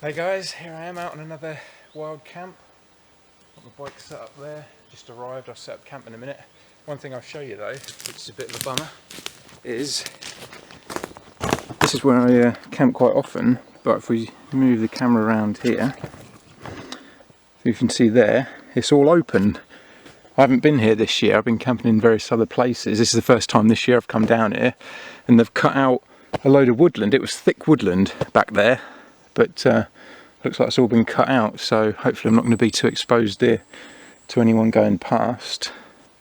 Hey guys, here I am out on another wild camp. Got my bike set up there, just arrived. I'll set up camp in a minute. One thing I'll show you though, which is a bit of a bummer, is this is where I camp quite often, but if we move the camera around here, you can see there, it's all open. I haven't been here this year, I've been camping in various other places. This is the first time this year I've come down here, and they've cut out a load of woodland. It was thick woodland back there, but looks like it's all been cut out, so hopefully I'm not going to be too exposed here to anyone going past.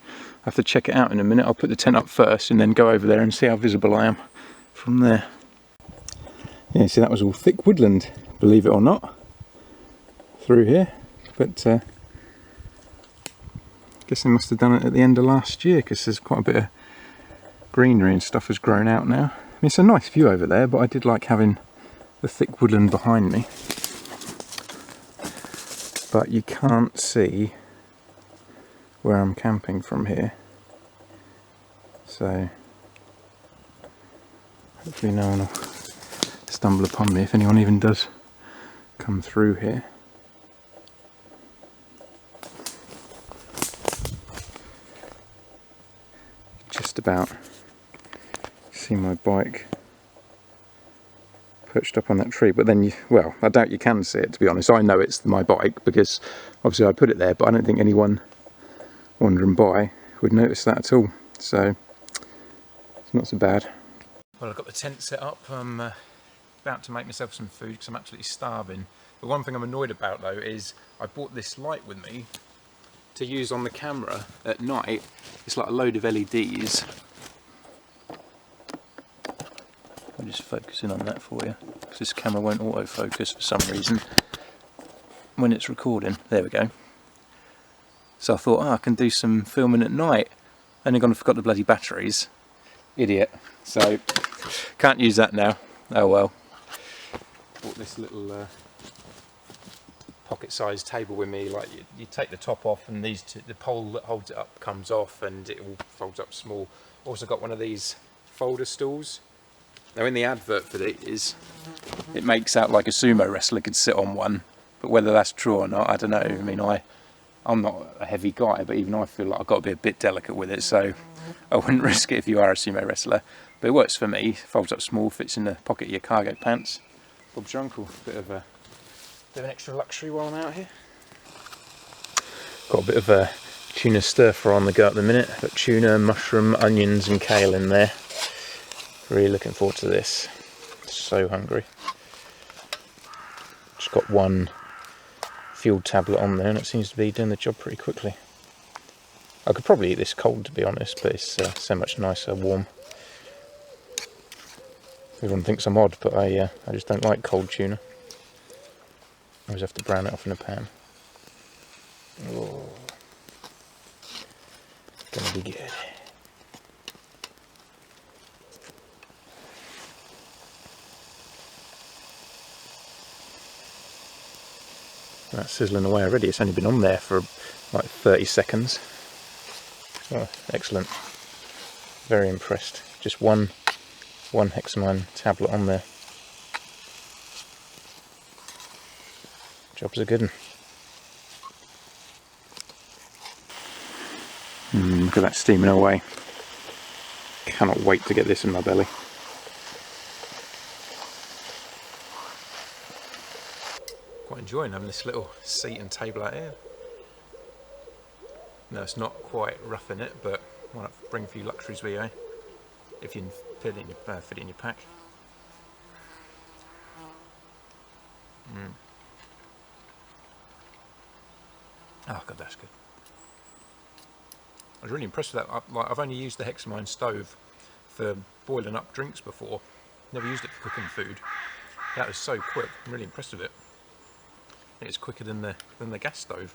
I have to check it out in a minute. I'll put the tent up first and then go over there and see how visible I am from there. Yeah, see, that was all thick woodland, believe it or not, through here, but I guess they must have done it at the end of last year because there's quite a bit of greenery and stuff has grown out now. I mean, it's a nice view over there, but I did like having the thick woodland behind me. But you can't see where I'm camping from here, so hopefully no one will stumble upon me if anyone even does come through here. Just about see my bike perched up on that tree, but then well, I doubt you can see it, to be honest. I know it's my bike because obviously I put it there, but I don't think anyone wandering by would notice that at all, so it's not so bad. Well, I've got the tent set up. I'm about to make myself some food because I'm absolutely starving. The one thing I'm annoyed about though is I bought this light with me to use on the camera at night. It's like a load of LEDs. I'm just focusing on that for you because this camera won't autofocus for some reason when it's recording. There we go. So I thought, I can do some filming at night. Only gone and forgot the bloody batteries. Idiot. So can't use that now. Oh well. Bought this little pocket-sized table with me. Like you take the top off, and these two, the pole that holds it up comes off, and it all folds up small. Also got one of these folder stools. Now in the advert for these, it makes out like a sumo wrestler could sit on one, but whether that's true or not, I don't know. I mean, I'm not a heavy guy, but even I feel like I've got to be a bit delicate with it, so I wouldn't risk it if you are a sumo wrestler. But it works for me, folds up small, fits in the pocket of your cargo pants. Bob's your uncle, bit of an extra luxury while I'm out here. Got a bit of a tuna stir fry on the go at the minute. Got tuna, mushroom, onions and kale in there. Really looking forward to this. So hungry. Just got one fuel tablet on there and it seems to be doing the job pretty quickly. I could probably eat this cold, to be honest, but it's so much nicer warm. Everyone thinks I'm odd, but I just don't like cold tuna. I always have to brown it off in a pan. Oh, gonna be good. That's sizzling away already. It's only been on there for like 30 seconds. Oh, excellent. Very impressed. Just one hexamine tablet on there. Job's a good one. Look at that steaming away. Cannot wait to get this in my belly. Quite enjoying having this little seat and table out here. No, it's not quite roughing it, but why not bring a few luxuries with you, eh? If you can fit it in your pack. Oh god, that's good. I was really impressed with that. I've only used the hexamine stove for boiling up drinks before. Never used it for cooking food. That was so quick. I'm really impressed with it. I think it's quicker than the gas stove.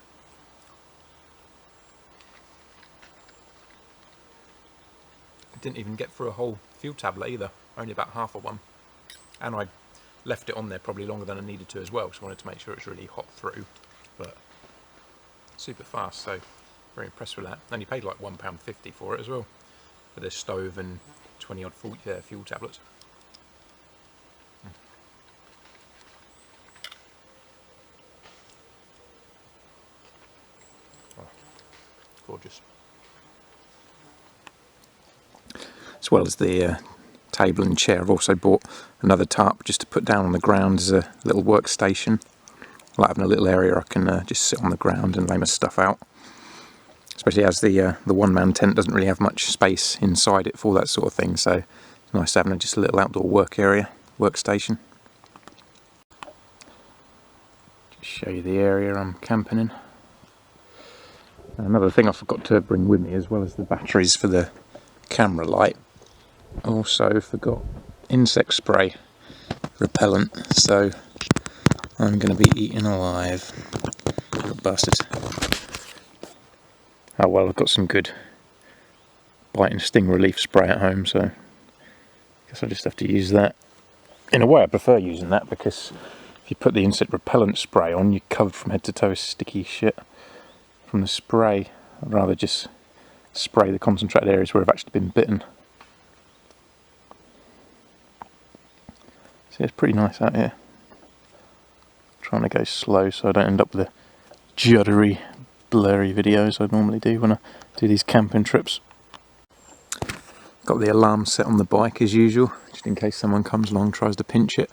I didn't even get through a whole fuel tablet either. Only about half of one. And I left it on there probably longer than I needed to as well, because I wanted to make sure it was really hot through. But super fast, so very impressed with that. Only paid like £1.50 for it as well, for this stove and 20 odd fuel tablets. Gorgeous. As well as the table and chair, I've also bought another tarp just to put down on the ground as a little workstation. I like having a little area I can just sit on the ground and lay my stuff out. Especially as the one-man tent doesn't really have much space inside it for that sort of thing, so it's nice having just a little outdoor work area, workstation. Just show you the area I'm camping in. Another thing I forgot to bring with me, as well as the batteries for the camera light, I also forgot insect spray repellent, so I'm going to be eaten alive. Little bastards. Oh well, I've got some good bite and sting relief spray at home, so I guess I'll just have to use that. In a way I prefer using that, because if you put the insect repellent spray on, you're covered from head to toe with sticky shit from the spray. I'd rather just spray the concentrated areas where I've actually been bitten. So it's pretty nice out here. Trying to go slow so I don't end up with the juddery, blurry videos I normally do when I do these camping trips. Got the alarm set on the bike as usual, just in case someone comes along and tries to pinch it.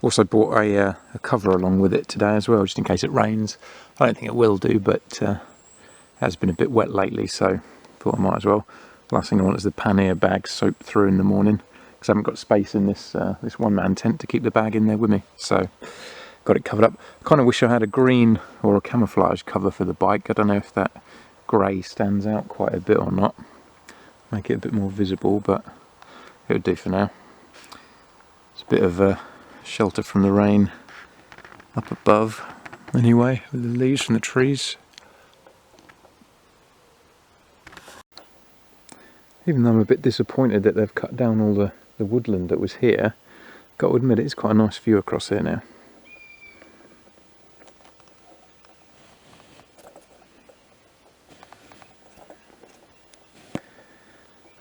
Also bought a cover along with it today as well, just in case it rains. I don't think it will do, but it has been a bit wet lately, so thought I might as well. Last thing I want is the pannier bag soaked through in the morning, because I haven't got space in this this one-man tent to keep the bag in there with me. So got it covered up. I kind of wish I had a green or a camouflage cover for the bike. I don't know if that grey stands out quite a bit or not. Make it a bit more visible, but it would do for now. It's a bit of a shelter from the rain up above anyway, with the leaves from the trees. Even though I'm a bit disappointed that they've cut down all the woodland that was here, got to admit it's quite a nice view across here now.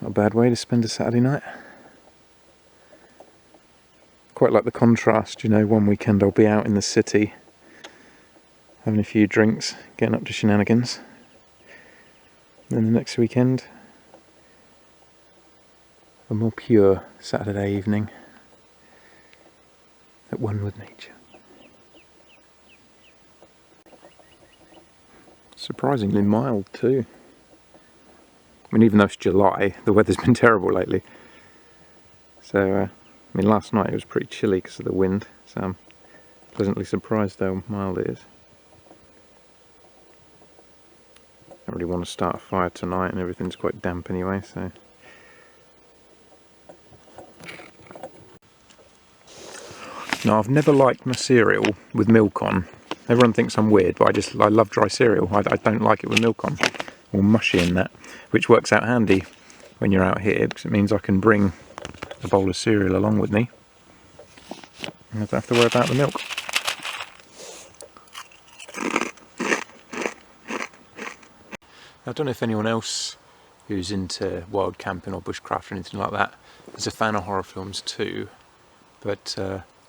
Not a bad way to spend a Saturday night. Quite like the contrast, you know, one weekend I'll be out in the city having a few drinks, getting up to shenanigans. And then the next weekend, a more pure Saturday evening at one with nature. Surprisingly mild too. I mean, even though it's July, the weather's been terrible lately. So, I mean, last night it was pretty chilly because of the wind, so I'm pleasantly surprised how mild it is. I don't really want to start a fire tonight, and everything's quite damp anyway, so. No, I've never liked my cereal with milk on. Everyone thinks I'm weird, but I love dry cereal. I don't like it with milk on, or mushy in that, which works out handy when you're out here, because it means I can bring a bowl of cereal along with me and I don't have to worry about the milk. I don't know if anyone else who's into wild camping or bushcraft or anything like that is a fan of horror films too, but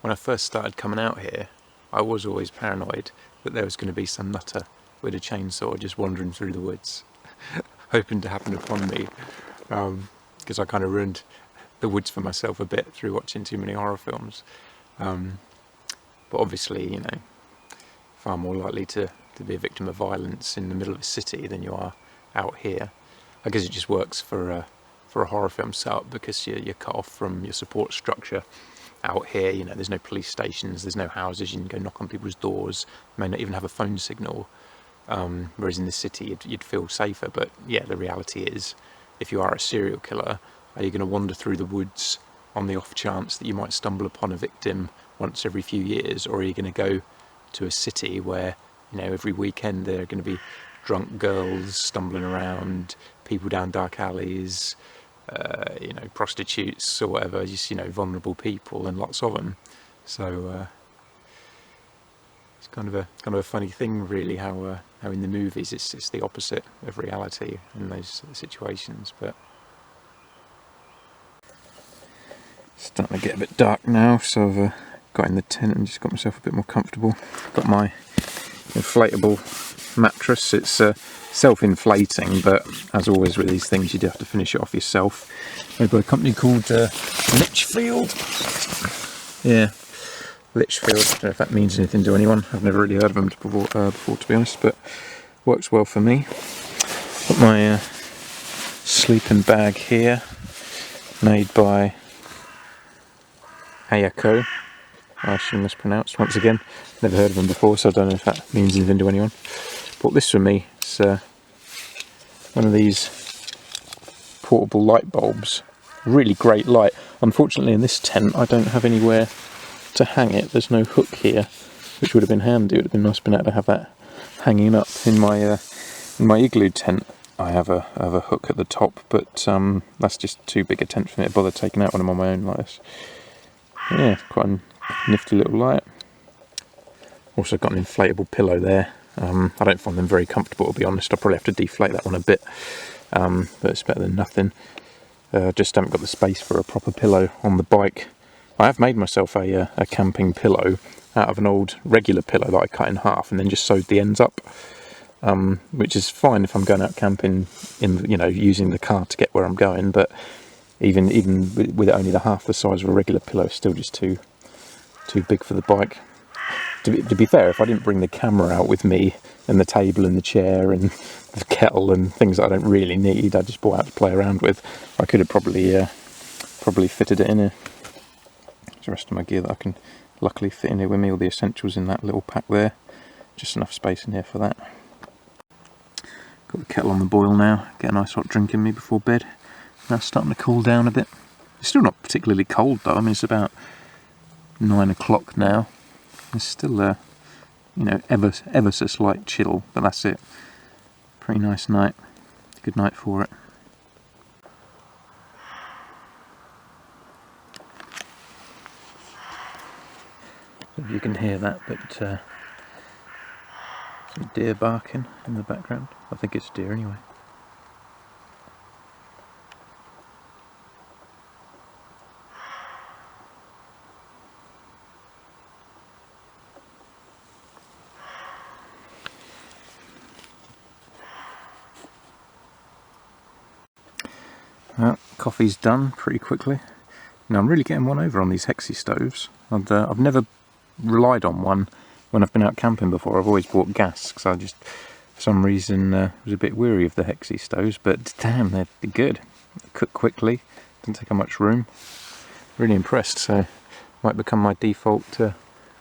when I first started coming out here, I was always paranoid that there was going to be some nutter with a chainsaw just wandering through the woods, hoping to happen upon me, because I kind of ruined the woods for myself a bit through watching too many horror films. But obviously, you know, far more likely to be a victim of violence in the middle of a city than you are out here. I guess it just works for a horror film setup, because you're cut off from your support structure. Out here, you know, there's no police stations, there's no houses, you can go knock on people's doors, you may not even have a phone signal, whereas in the city you'd feel safer. But yeah, the reality is, if you are a serial killer, are you going to wander through the woods on the off chance that you might stumble upon a victim once every few years, or are you going to go to a city where, you know, every weekend there are going to be drunk girls stumbling around, people down dark alleys, you know, prostitutes or whatever, just, you know, vulnerable people, and lots of them. So it's kind of a funny thing, really, how in the movies it's the opposite of reality in those situations. But it's starting to get a bit dark now, so I've got in the tent and just got myself a bit more comfortable. Got my inflatable mattress. It's self-inflating, but as always with these things you do have to finish it off yourself. Made by a company called Litchfield. Yeah, Litchfield. I don't know if that means anything to anyone. I've never really heard of them before, to be honest, but works well for me. Got my sleeping bag here, made by Ayako. I assume mispronounced once again. Never heard of them before, so I don't know if that means anything to anyone. Bought this for me. It's one of these portable light bulbs. Really great light. Unfortunately in this tent I don't have anywhere to hang it. There's no hook here, which would have been handy. It would have been nice being able to have that hanging up in my igloo tent. I have a hook at the top, but that's just too big a tent for me to bother taking out when I'm on my own like this. Yeah, quite a nifty little light. Also got an inflatable pillow there. I don't find them very comfortable, to be honest. I'll probably have to deflate that one a bit, but it's better than nothing. Just haven't got the space for a proper pillow on the bike. I have made myself a camping pillow out of an old regular pillow that I cut in half and then just sewed the ends up, which is fine if I'm going out camping in, using the car to get where I'm going. But even with it only the half the size of a regular pillow, it's still just too big for the bike. To be fair, if I didn't bring the camera out with me and the table and the chair and the kettle and things that I don't really need, I just bought out to play around with, I could have probably fitted it in here. There's the rest of my gear that I can luckily fit in here with me, all the essentials in that little pack there. Just enough space in here for that. Got the kettle on the boil now, get a nice hot drink in me before bed. Now it's starting to cool down a bit. It's still not particularly cold though. I mean, it's about 9 o'clock now. It's still ever so slight chill, but that's it. Pretty nice night. Good night for it. I don't know if you can hear that, but some deer barking in the background. I think it's deer anyway. Well, coffee's done pretty quickly. Now I'm really getting one over on these Hexi stoves. I've never relied on one when I've been out camping before. I've always bought gas because I just, for some reason, was a bit weary of the Hexi stoves. But damn, they're good. They cook quickly, doesn't take up much room. Really impressed. So might become my default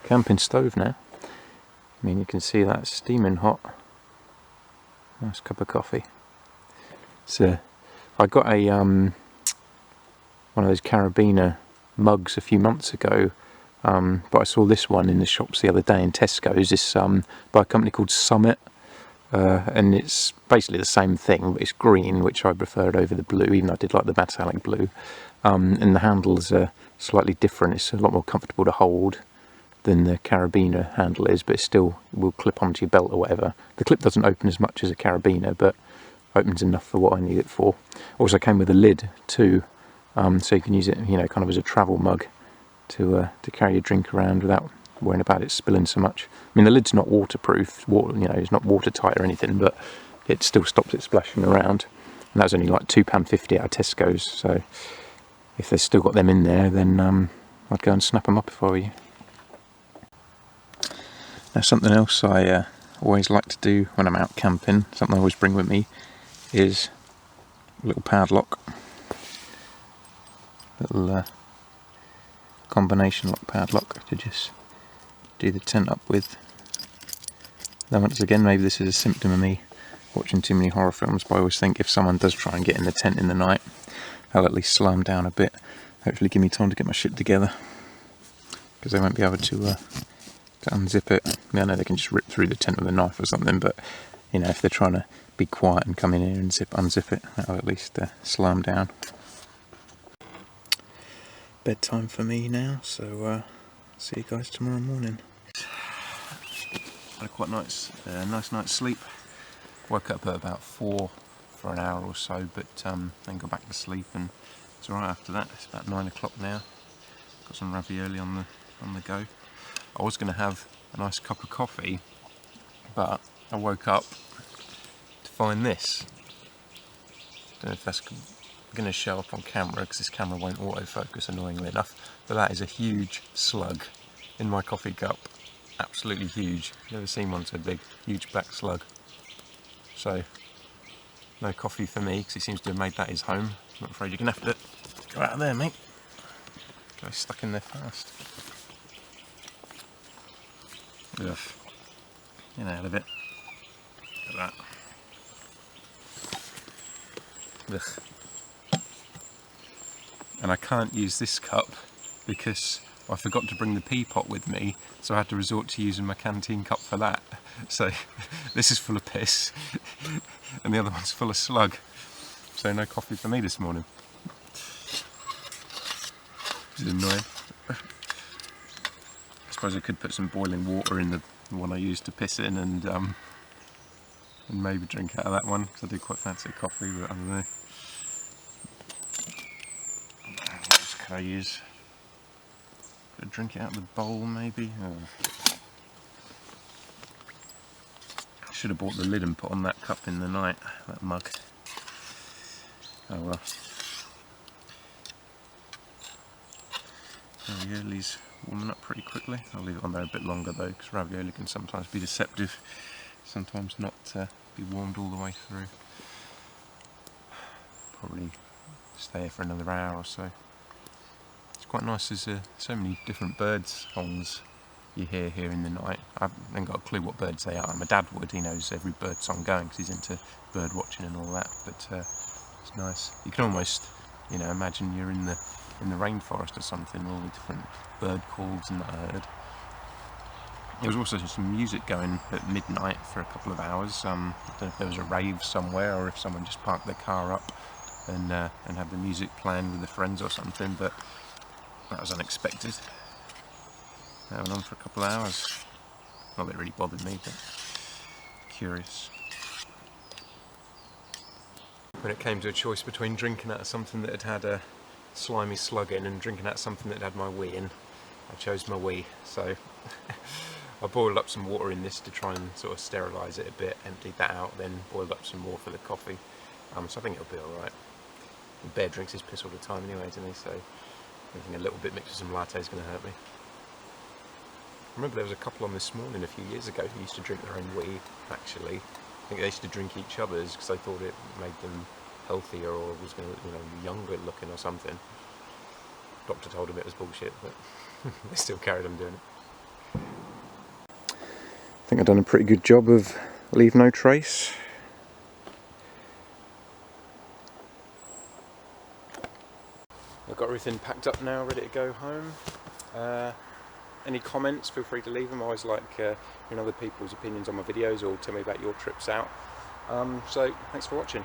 camping stove now. I mean, you can see that steaming hot. Nice cup of coffee. So I got a one of those Carabiner mugs a few months ago, but I saw this one in the shops the other day in Tesco's. This by a company called Summit, and it's basically the same thing, but it's green, which I preferred over the blue, even though I did like the metallic blue. And the handles are slightly different. It's a lot more comfortable to hold than the Carabiner handle is, but it still will clip onto your belt or whatever. The clip doesn't open as much as a Carabiner, but opens enough for what I need it for. Also came with a lid too, so you can use it, kind of as a travel mug to carry your drink around without worrying about it spilling so much. I mean, the lid's not waterproof, it's not watertight or anything, but it still stops it splashing around. And that was only like £2.50 out of Tesco's, so if they've still got them in there, then I'd go and snap them up if I were you. Now, something else I always like to do when I'm out camping, something I always bring with me, is a little padlock. Little combination lock padlock to just do the tent up with. Then once again, maybe this is a symptom of me watching too many horror films, but I always think if someone does try and get in the tent in the night, I'll at least slow them down a bit. Hopefully give me time to get my shit together, because they won't be able to unzip it. I mean, I know they can just rip through the tent with a knife or something, but if they're trying to be quiet and come in here and unzip it, that'll at least slow them down. Bedtime for me now, so see you guys tomorrow morning. Had a quite nice night's sleep. Woke up at about 4 for an hour or so, but then got back to sleep, and it's alright after that. It's about 9 o'clock now. Got some ravioli on the go. I was going to have a nice cup of coffee, but I woke up to find this. Don't know if that's going to show up on camera because this camera won't autofocus, annoyingly enough, but that is a huge slug in my coffee cup. Absolutely huge. Never seen one so big. Huge black slug. So, no coffee for me because he seems to have made that his home. I'm afraid you're going to have to go out of there, mate. Go stuck in there fast. Ugh. Get out of it. Look at that. Ugh. And I can't use this cup because I forgot to bring the peapot with me, so I had to resort to using my canteen cup for that. So this is full of piss and the other one's full of slug. So no coffee for me this morning. Which is annoying. I suppose I could put some boiling water in the one I used to piss in and maybe drink out of that one because I do quite fancy coffee, but I don't know. What else could I use? Could I drink it out of the bowl maybe? Oh. Should have bought the lid and put on that cup in the night, that mug. Oh well. Ravioli's warming up pretty quickly. I'll leave it on there a bit longer though, because ravioli can sometimes be deceptive, sometimes not be warmed all the way through. Probably stay here for another hour or so. It's quite nice, there's so many different bird songs you hear here in the night. I haven't got a clue what birds they are. My dad would, he knows every bird song going because he's into bird watching and all that, but it's nice. You can almost, you know, imagine you're in the rainforest or something, all the different bird calls and that I heard. There was also some music going at midnight for a couple of hours. I don't know if there was a rave somewhere or if someone just parked their car up and had the music playing with their friends or something, but that was unexpected. That went on for a couple of hours. Not that it really bothered me, but curious. When it came to a choice between drinking out of something that had a slimy slug in and drinking out of something that had my wee in, I chose my wee. So I boiled up some water in this to try and sort of sterilise it a bit, emptied that out, then boiled up some more for the coffee. So I think it'll be alright. Bear drinks his piss all the time anyway, doesn't he? So anything a little bit mixed with some latte is going to hurt me. I remember there was a couple on this morning a few years ago who used to drink their own wee, actually. I think they used to drink each other's because they thought it made them healthier or was going to, you know, younger looking or something. Doctor told him it was bullshit, but they still carried on doing it. I think I've done a pretty good job of leave no trace. I've got everything packed up now, ready to go home. Any comments, feel free to leave them. I always like hearing other people's opinions on my videos or tell me about your trips out. So thanks for watching.